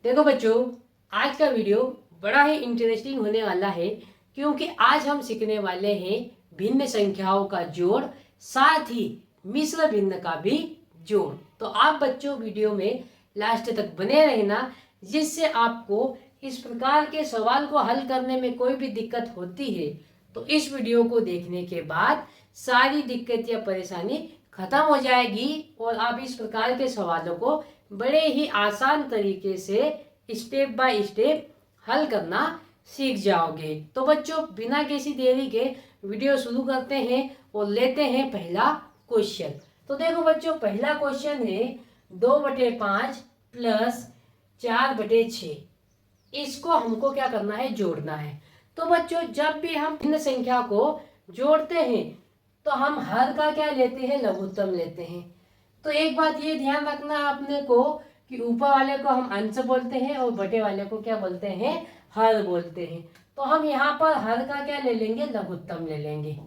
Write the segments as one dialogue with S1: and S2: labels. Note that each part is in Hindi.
S1: देखो बच्चों, आज का वीडियो बड़ा ही इंटरेस्टिंग होने वाला है क्योंकि आज हम सीखने वाले हैं भिन्न संख्याओं का जोड़, साथ ही मिश्र भिन्न का भी जोड़। तो आप बच्चों वीडियो में लास्ट तक बने रहना, जिससे आपको इस प्रकार के सवाल को हल करने में कोई भी दिक्कत होती है तो इस वीडियो को देखने के बाद सारी दिक्कत या परेशानी खत्म हो जाएगी और आप इस प्रकार के सवालों को बड़े ही आसान तरीके से स्टेप बाय स्टेप हल करना सीख जाओगे। तो बच्चों, बिना किसी देरी के वीडियो शुरू करते हैं और लेते हैं पहला क्वेश्चन। तो देखो बच्चों, पहला क्वेश्चन है 2/5 प्लस 4/6। इसको हमको क्या करना है, जोड़ना है। तो बच्चों, जब भी हम भिन्न संख्या को जोड़ते हैं तो हम हर का क्या लेते हैं, लघुत्तम लेते हैं। तो एक बात ये ध्यान रखना है अपने को कि ऊपर वाले को हम अंश बोलते हैं और बटे वाले को क्या बोलते हैं, हर बोलते हैं। तो हम यहाँ पर हर का क्या ले लेंगे, लघुत्तम ले लेंगे।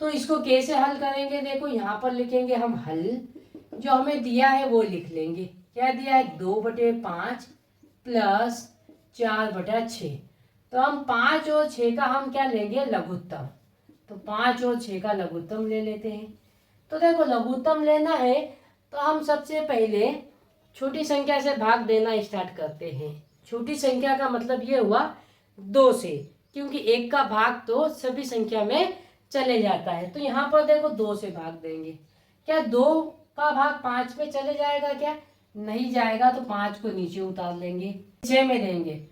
S1: तो इसको कैसे हल करेंगे, देखो यहाँ पर लिखेंगे हम हल, जो हमें दिया है वो लिख लेंगे। क्या दिया है, 2/5 प्लस 4/6। तो हम 5 और 6 का हम क्या लेंगे, लघुत्तम। तो 5 और 6 का लघुत्तम ले लेते हैं। तो देखो, लघुत्तम लेना है तो हम सबसे पहले छोटी संख्या से भाग देना स्टार्ट करते हैं। छोटी संख्या का मतलब ये हुआ 2 से, क्योंकि 1 का भाग तो सभी संख्या में चले जाता है। तो यहाँ पर देखो 2 से भाग देंगे। क्या 2 का भाग 5 में चले जाएगा, क्या नहीं जाएगा। तो 5 को नीचे उतार लेंगे, 6 में देंगे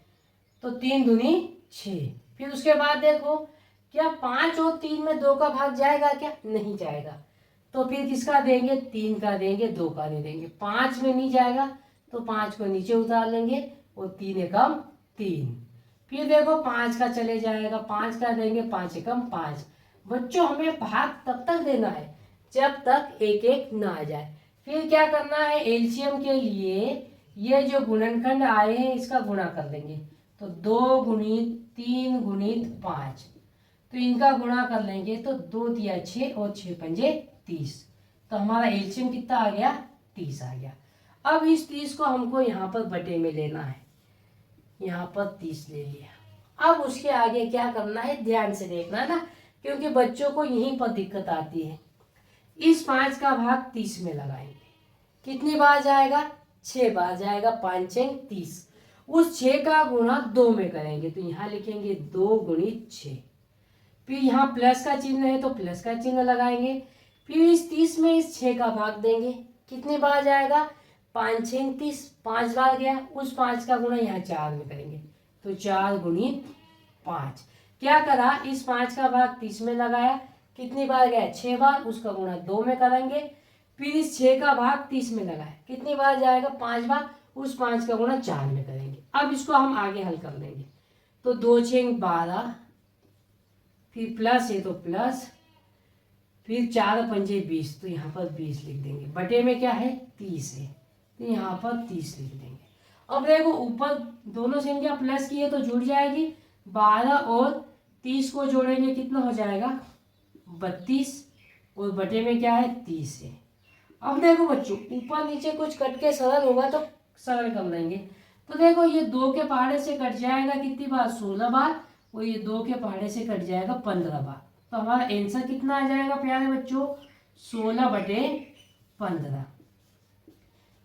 S1: तो 3 दूनी 6। फिर उसके बाद देखो, क्या 5 और 3 में 2 का भाग जाएगा, क्या नहीं जाएगा। तो फिर किसका देंगे, 3 का देंगे, 2 का नहीं देंगे। 5 में नहीं जाएगा तो 5 को नीचे उतार लेंगे और 3 एकम 3। फिर देखो 5 का चले जाएगा, 5 का देंगे, 5 एकम 5। बच्चों, हमें भाग तब तक देना है जब तक एक एक ना आ जाए। फिर क्या करना है, एलसीएम के लिए ये जो गुणनखंड आए हैं इसका गुणा कर देंगे। तो 2 गुणित 3 गुणित 5, तो इनका गुणा कर लेंगे तो 2 तिया 6 और 6 पंजे 30। तो हमारा एलसीएम कितना आ गया, 30 आ गया। अब इस 30 को हमको यहाँ पर बटे में लेना है। यहाँ पर 30 ले लिया। अब उसके आगे क्या करना है, ध्यान से देखना ना, क्योंकि बच्चों को यहीं पर दिक्कत आती है। इस 5 का भाग 30 में लगाएंगे। कितनी बार जाएगा, 6 बार जाएगा। 5 6 30। उस 6 का गुणा 2 में करेंगे तो यहाँ लिखेंगे 2 गुणित 6। फिर यहाँ प्लस का चिन्ह है तो प्लस का चिन्ह लगाएंगे। फिर इस 30 में इस 6 का भाग देंगे। कितने बार जाएगा, 5 6 30, 5 बार गया। उस 5 का गुणा यहाँ 4 में करेंगे तो 4 गुणित 5। क्या करा, इस 5 का भाग 30 में लगाया। कितनी बार गया, 6 बार। उसका गुणा 2 में करेंगे। फिर इस 6 का भाग 30 में लगाया। कितनी बार जाएगा, 5 बार। उस 5 का गुणा 4 में करेंगे। अब इसको हम आगे हल कर लेंगे। तो 2 6 12, फिर प्लस है तो प्लस, फिर 4 पंजे 20, तो यहाँ पर 20 लिख देंगे। बटे में क्या है, 30 है तो यहाँ पर 30 लिख देंगे। अब देखो, ऊपर दोनों संख्या प्लस की है तो जुड़ जाएगी। 12 और 30 को जोड़ेंगे, कितना हो जाएगा, 32। और बटे में क्या है, 30 है। अब देखो बच्चों, ऊपर नीचे कुछ कट के सरल होगा तो सरल कर लेंगे। तो देखो, ये 2 के पहाड़े से कट जाएगा कितनी बार, 16 बार। और ये 2 के पहाड़े से कट जाएगा 15 बार। तो हमारा आंसर कितना आ जाएगा प्यारे बच्चों, 16/15।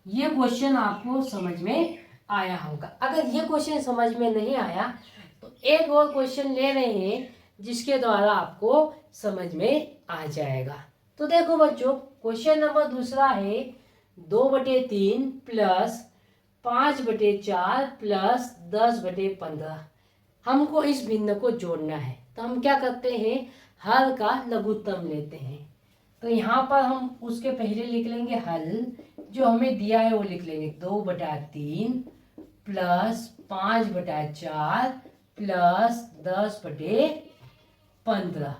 S1: ये क्वेश्चन आपको समझ में आया होगा। अगर ये क्वेश्चन समझ में नहीं आया तो एक और क्वेश्चन ले रहे हैं जिसके द्वारा आपको समझ में आ जाएगा। तो देखो बच्चों, क्वेश्चन नंबर दूसरा है 2/3 प्लस 5/4 प्लस 10/15। हमको इस भिन्न को जोड़ना है। तो हम क्या करते हैं, हर का लघुत्तम लेते हैं। तो यहाँ पर हम उसके पहले लिख लेंगे हल, जो हमें दिया है वो लिख लेंगे। 2/3 प्लस 5/4 प्लस 10/15।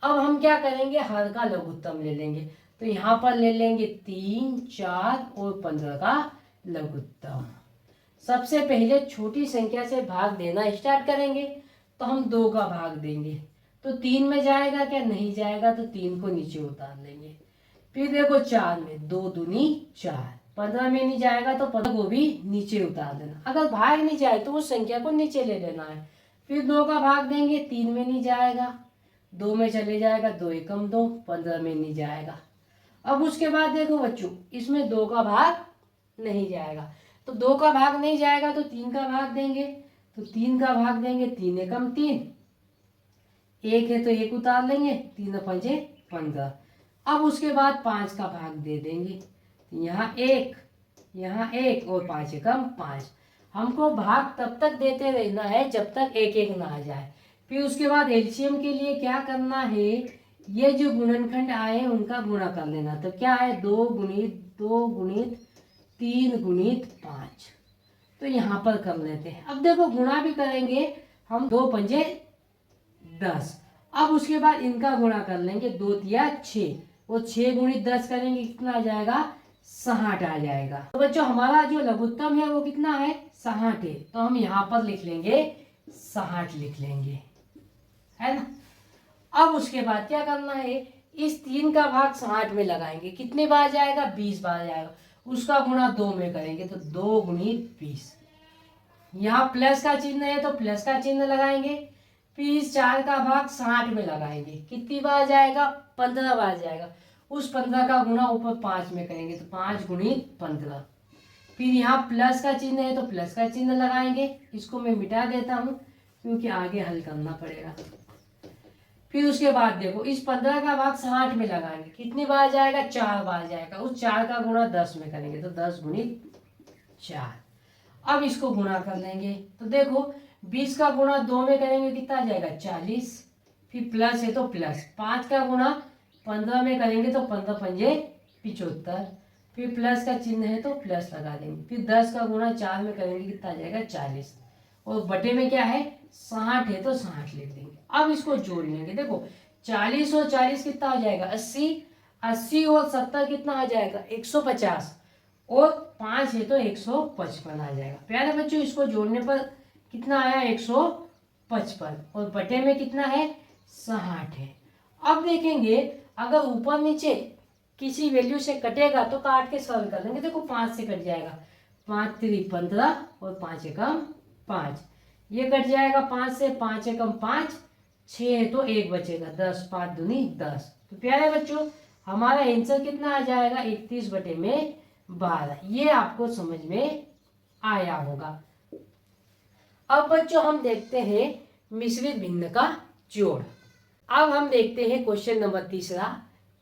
S1: अब हम क्या करेंगे, हर का लघुत्तम ले लेंगे। तो यहाँ पर ले लेंगे 3 4 और 15 का लघुत्तम। सबसे पहले छोटी संख्या से भाग देना स्टार्ट करेंगे। तो हम 2 का भाग देंगे तो 3 में जाएगा, क्या नहीं जाएगा। तो 3 को नीचे उतार लेंगे। फिर देखो 4 में 2 दूनी 4, 15 में नहीं जाएगा तो 15 को भी नीचे उतार देना। अगर भाग नहीं जाए तो उस संख्या को नीचे ले लेना है। फिर 2 का भाग देंगे, 3 में नहीं जाएगा, 2 में चले जाएगा, 2 एकम 2, 15 में नहीं जाएगा। अब उसके बाद देखो बच्चों, इसमें 2 का भाग नहीं जाएगा, तो 2 का भाग नहीं जाएगा तो 3 का भाग देंगे, तो 3 का भाग देंगे, 3 एकम 3, 1 है तो 1 उतार लेंगे, 3 पंजे 15। अब उसके बाद 5 का भाग दे देंगे, यहाँ 1, यहाँ 1 और 5 एकम 5। हमको भाग तब तक देते रहना है जब तक 1 1 ना आ जाए। फिर उसके बाद एलसीएम के लिए क्या करना है, ये जो गुणनखंड आए उनका गुणा कर लेना। तो क्या है, 2 गुणित 3 गुणित 5। तो यहाँ पर कर लेते हैं। अब देखो गुणा भी करेंगे हम, 2 पंजे 10। अब उसके बाद इनका गुणा कर लेंगे, 2 तिया 6, वो 6 गुणित 10 करेंगे, कितना आ जाएगा, 60 आ जाएगा। तो बच्चों हमारा जो लघुत्तम है वो कितना है, 60 है। तो हम यहाँ पर लिख लेंगे 60 लिख लेंगे, है ना। अब उसके बाद क्या करना है, इस 3 का भाग 60 में लगाएंगे, कितने बार जाएगा, 20 बार जाएगा। उसका गुणा 2 में करेंगे तो 2 गुणित 20। यहाँ प्लस का चिन्ह है तो प्लस का चिन्ह लगाएंगे। फिर इस 4 का भाग 60 में लगाएंगे, कितनी बार जाएगा, 15 बार जाएगा। उस 15 का गुणा ऊपर 5 में करेंगे तो 5 गुणित 15। फिर यहाँ प्लस का चिन्ह है तो प्लस का चिन्ह लगाएंगे। इसको मैं मिटा देता हूँ क्योंकि आगे हल करना पड़ेगा। फिर उसके बाद देखो, इस 15 का भाग 60 में लगाएंगे, कितनी बार जाएगा, 4 बार जाएगा। उस 4 का गुणा 10 में करेंगे तो 10 गुणित 4। अब इसको गुणा कर लेंगे तो देखो 20 का गुणा 2 में करेंगे, कितना आ जाएगा, 40। फिर प्लस है तो प्लस, 5 का गुणा 15 में करेंगे तो 15 पंजे 75। फिर प्लस का चिन्ह है तो प्लस लगा देंगे। फिर 10 का गुणा 4 में करेंगे, कितना आ जाएगा, 40। और बटे में क्या है, 60 है तो 60 लिख देंगे। अब इसको जोड़ लेंगे, देखो 40 और 40 कितना आ जाएगा, 80। 80 और 70 कितना आ जाएगा, 150। और 5 है तो 155 आ जाएगा। प्यारे बच्चों इसको जोड़ने पर कितना आया, 155। और बटे में कितना है, 60 है। अब देखेंगे अगर ऊपर नीचे किसी वैल्यू से कटेगा तो काट के सॉल्व कर लेंगे। देखो 5 से कट जाएगा, 5 3 15 और 5 एकम 5। ये कट जाएगा 5 से, 5 एकम 5, 6 है तो 1 बचेगा, 10, 5 दूनी 10। तो प्यारे बच्चों हमारा आंसर कितना आ जाएगा, 31 बटे में 12। ये आपको समझ में आया होगा। अब बच्चों हम देखते हैं मिश्रित भिन्न का जोड़। अब हम देखते हैं क्वेश्चन नंबर 3।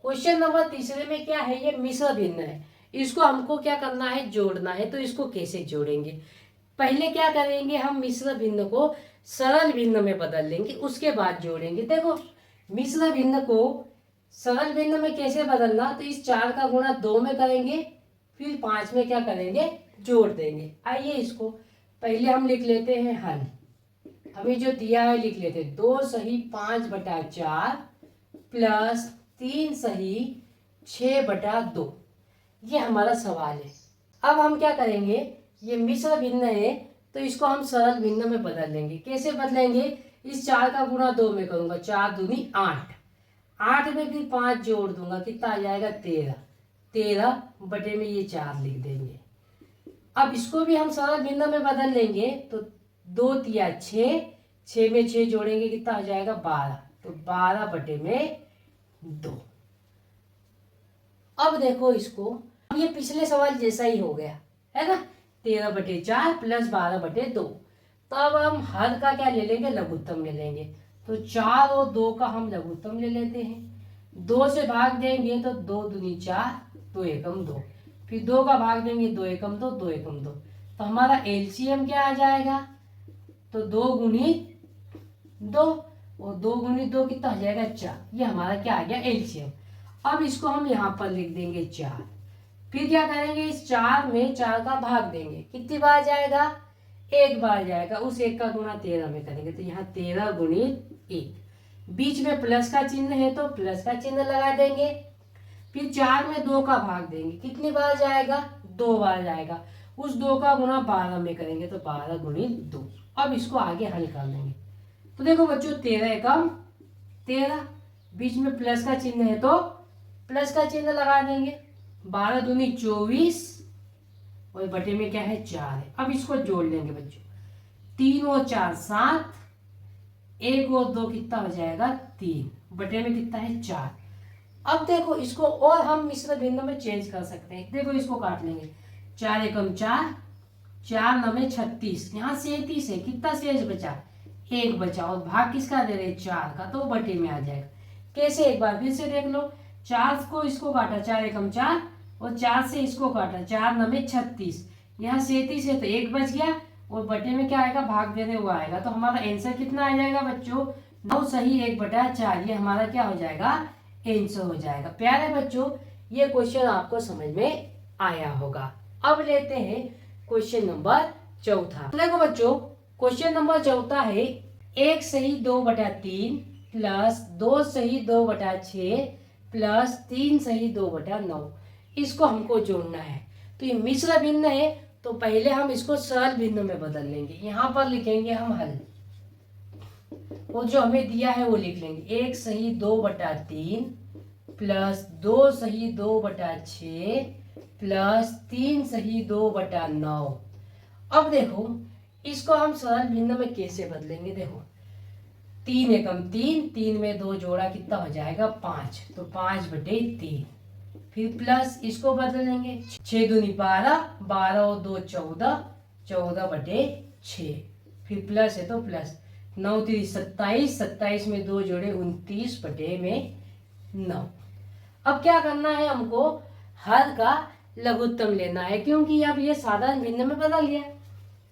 S1: क्वेश्चन नंबर 3 में क्या है, ये मिश्र भिन्न है। इसको हमको क्या करना है, जोड़ना है। तो इसको कैसे जोड़ेंगे, पहले क्या करेंगे, हम मिश्र भिन्न को सरल भिन्न में बदल लेंगे, उसके बाद जोड़ेंगे। देखो मिश्र भिन्न को सरल भिन्न में कैसे बदलना, तो इस 4 का गुणा 2 में करेंगे, फिर 5 में क्या करेंगे, जोड़ देंगे। आइए इसको पहले हम लिख लेते हैं हल। हमें जो दिया है लिख लेते हैं, 2 सही 5 बटा 4 प्लस 3 सही 6 बटा 2। ये हमारा सवाल है। अब हम क्या करेंगे, ये मिश्र भिन्न है तो इसको हम सरल भिन्न में बदल लेंगे। कैसे बदलेंगे, इस 4 का गुणा 2 में करूंगा, 4 दूनी 8, 8 में फिर 5 जोड़ दूंगा, कितना आ जाएगा, 13। 13 बटे में ये 4 लिख देंगे। अब इसको भी हम सरल भिन्न में बदल लेंगे तो 2 तिया 6, 6 में 6 जोड़ेंगे, कितना आ जाएगा, 12। तो 12 बटे में 2। अब देखो इसको, ये पिछले सवाल जैसा ही हो गया है ना, 13 बटे 4 प्लस 12 बटे 2। तब हम हर का क्या ले लेंगे, लघुत्तम ले लेंगे। तो 4 और 2 का हम लघुत्तम ले लेते हैं। 2 से भाग देंगे तो 2 दूनी 4, 2 एकम 2। फिर 2 का भाग देंगे, 2 एकम 2, 2 एकम 2। तो हमारा एलसीएम क्या आ जाएगा, तो 2 गुणित 2, और 2 गुणित 2 कितना आ जाएगा, 4। ये हमारा क्या आ गया, एलसीएम। अब इसको हम यहाँ पर लिख देंगे 4। फिर क्या करेंगे, इस 4 में 4 का भाग देंगे, कितनी बार जाएगा, 1 बार जाएगा। उस 1 का गुणा 13 में करेंगे तो यहाँ 13 गुणित 1। बीच में प्लस का चिन्ह है तो प्लस का चिन्ह लगा देंगे। फिर 4 में 2 का भाग देंगे, कितनी बार जाएगा, 2 बार जाएगा। उस 2 का गुणा 12 में करेंगे तो 12 गुणित 2। अब इसको आगे हल कर लेंगे। तो देखो बच्चों 13 एकम 13, बीच में प्लस का चिन्ह है तो प्लस का चिन्ह लगा देंगे। 12 दूनी 24, और बटे में क्या है 4 है। अब इसको जोड़ लेंगे बच्चों, 3 और 4 7, 1 और 2 कितना हो जाएगा 3, बटे में कितना है 4। अब देखो इसको और हम मिश्र भिन्न में चेंज कर सकते हैं। देखो इसको काट लेंगे, 4 एकम 4, 4 नवे 36, यहाँ 37 है, कितना शेष बचा 1 बचा, और भाग किसका दे रहे 4 का, तो बटे में आ जाएगा। कैसे, एक बार फिर से देख लो, 4 को इसको काटा 4 एकम 4, और 4 से इसको काटा 4 नवे 36, यहाँ 37 है तो 1 बच गया, और बटे में क्या आएगा भाग देने हुआ आएगा। तो हमारा आंसर कितना आ जाएगा बच्चों 9 सही 1/4, ये हमारा क्या हो जाएगा आंसर हो जाएगा। प्यारे बच्चों ये क्वेश्चन आपको समझ में आया होगा। अब लेते हैं क्वेश्चन नंबर 4। देखो बच्चों क्वेश्चन नंबर 4 है 1 सही 2/3 प्लस 2 सही 2/6 प्लस 3 सही 2/9, इसको हमको जोड़ना है। तो ये मिश्र भिन्न है, तो पहले हम इसको सरल भिन्न में बदल लेंगे। यहाँ पर लिखेंगे हम हल, वो जो हमें दिया है वो लिख लेंगे, 1 सही 2/3 प्लस 2 सही 2/6 प्लस 3 सही 2/9। अब देखो इसको हम सरल भिन्न में कैसे बदलेंगे। देखो 3 एकम 3, 3 में 2 जोड़ा कितना हो जाएगा 5, तो 5/3, फिर प्लस इसको बदलेंगे, 6 दूनी 12, 12 और 2 14, 14/6, फिर प्लस है तो प्लस, 9 3 27, 27 में 2 जोड़े 29/9। अब क्या करना है हमको, हर का लघुत्तम लेना है, क्योंकि अब ये साधारण भिन्न में बदल गया।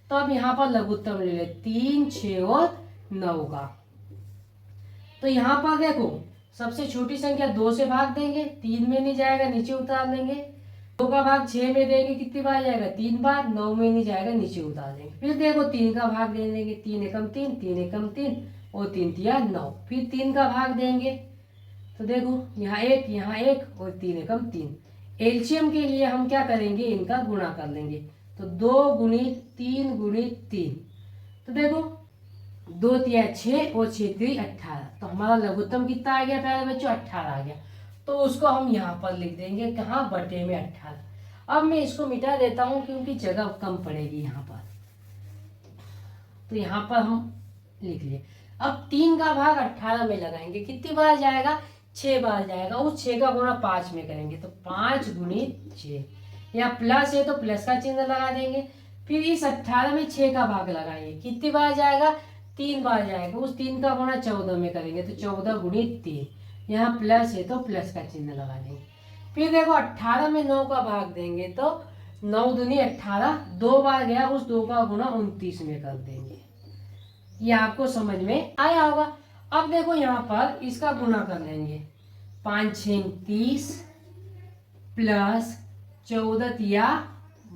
S1: तो अब यहाँ पर लघुत्तम ले ले, 3 6 और 9 का। तो यहाँ पर देखो सबसे छोटी संख्या 2 से भाग देंगे, 3 में नहीं जाएगा नीचे उतार देंगे, 2 का भाग 6 में देंगे कितनी बार जाएगा 3 बार, 9 में नहीं जाएगा नीचे उतार देंगे। फिर देखो 3 का भाग दे देंगे, 3 एकम 3, 3 एकम 3 और 3 तिया 9, फिर 3 का भाग देंगे, तो देखो यहाँ 1 यहाँ 1 और 3 एकम 3। एलसीएम के लिए हम क्या करेंगे, इनका गुणा कर लेंगे, तो 2 गुणित 3 गुणित 3, तो देखो 2 तिया 6 और 6 3 18, तो हमारा लघुत्तम कितना आ गया प्यारे बच्चों 18 आ गया। तो उसको हम यहाँ पर लिख देंगे, कहाँ बटे में 18। अब मैं इसको मिटा देता हूँ क्योंकि जगह कम पड़ेगी यहाँ पर, तो यहाँ पर हम लिख लिए। अब 3 का भाग 18 में लगाएंगे, कितनी बार जाएगा 6 बार जाएगा, उस 6 का गुणा 5 में करेंगे, तो 5 गुणित 6, यहाँ प्लस है तो प्लस का चिन्ह लगा देंगे, फिर इस 18 में 6 का भाग लगाएंगे, कितनी बार जाएगा 3 बार जाएगा, उस 3 का गुणा 14 में करेंगे, तो 14 गुणित 3, यहाँ प्लस है तो प्लस का चिन्ह लगा देंगे। फिर देखो 18 में 9 का भाग देंगे, तो 9 दूनी 18, 2 बार गया, उस 2 का गुणा 29 में कर देंगे। ये आपको समझ में आया होगा। अब देखो यहाँ पर इसका गुणा कर लेंगे, 5 6 30 प्लस 14 तिया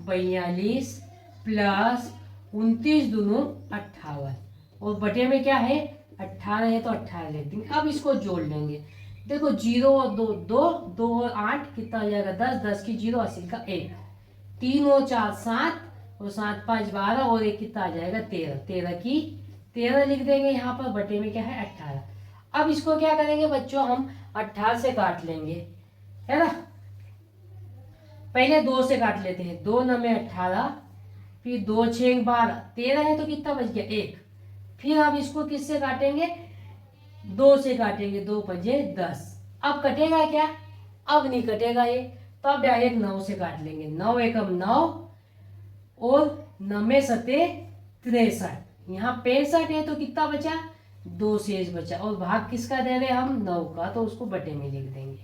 S1: 42 प्लस 29 दूनों 58, और बटे में क्या है 18 है तो 18 लिख देंगे। अब इसको जोड़ लेंगे, देखो 0 और 2 2, 2 और 8 कितना हो जाएगा 10, 10 की 0 80 का 1, 3 और 4 7 और 7 5 12 और 1 कितना आ जाएगा 13, 13 की 13 लिख देंगे। यहाँ पर बटे में क्या है 18। अब इसको क्या करेंगे बच्चों, हम 18 से काट लेंगे, है ना। पहले 2 से काट लेते हैं, 2 9 में 18, फिर 2 6 12, 13 है तो कितना बच गया 1। फिर अब इसको किससे काटेंगे, 2 से काटेंगे, 2 पंजे 10। अब कटेगा क्या, अब नहीं कटेगा ये, तो अब डायरेक्ट 9 से काट लेंगे, 9 एकम 9 और 9 में 63, यहाँ 65 है तो कितना बचा 2 शेष बचा, और भाग किसका दे रहे हम 9 का, तो उसको बटे में लिख देंगे,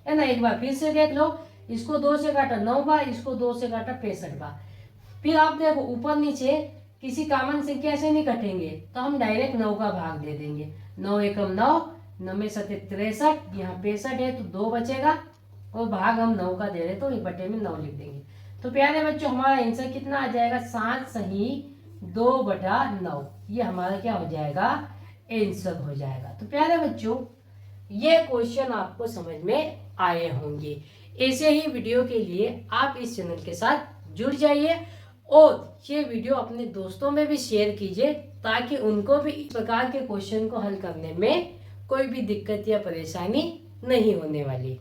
S1: है ना। एक बार फिर से देख लो, इसको 2 से काटा 9 बार, इसको 2 से काटा 65 बार। फिर आप देखो ऊपर नीचे किसी कॉमन संख्या से नहीं कटेंगे, तो हम डायरेक्ट 9 का भाग दे देंगे, 9 एकम 9, 9 में 63, यहाँ 65 है तो 2 बचेगा, और भाग हम 9 का दे रहे तो ये बटे में 9 लिख देंगे। तो प्यारे बच्चों हमारा आंसर कितना आ जाएगा 7 सही 2/9, ये हमारा क्या हो जाएगा आंसर हो जाएगा। तो प्यारे बच्चों ये क्वेश्चन आपको समझ में आए होंगे। ऐसे ही वीडियो के लिए आप इस चैनल के साथ जुड़ जाइए, और ये वीडियो अपने दोस्तों में भी शेयर कीजिए, ताकि उनको भी इस प्रकार के क्वेश्चन को हल करने में कोई भी दिक्कत या परेशानी नहीं होने वाली।